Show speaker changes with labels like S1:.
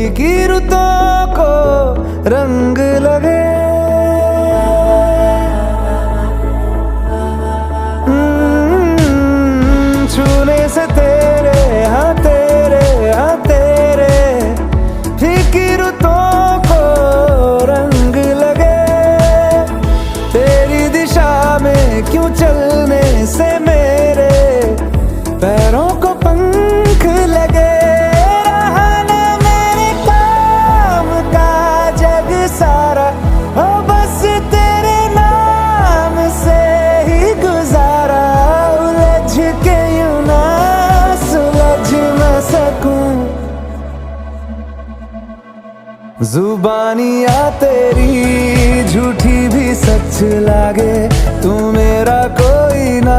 S1: फीकी रुतों को रंग लगे। छूने से तेरे हाँ तेरे फीकी रुतों को रंग लगे। तेरी दिशा में क्यों चलने से मेरे पैरों को पंख लगे। रहा ना मेरे काम का जग सारा, हो बस तेरे नाम से ही गुजारा। उलझ के यूं ना सुलझ न सकूं, जुबानियाँ तेरी झूठी भी सच लागे। तू मेरा कोई ना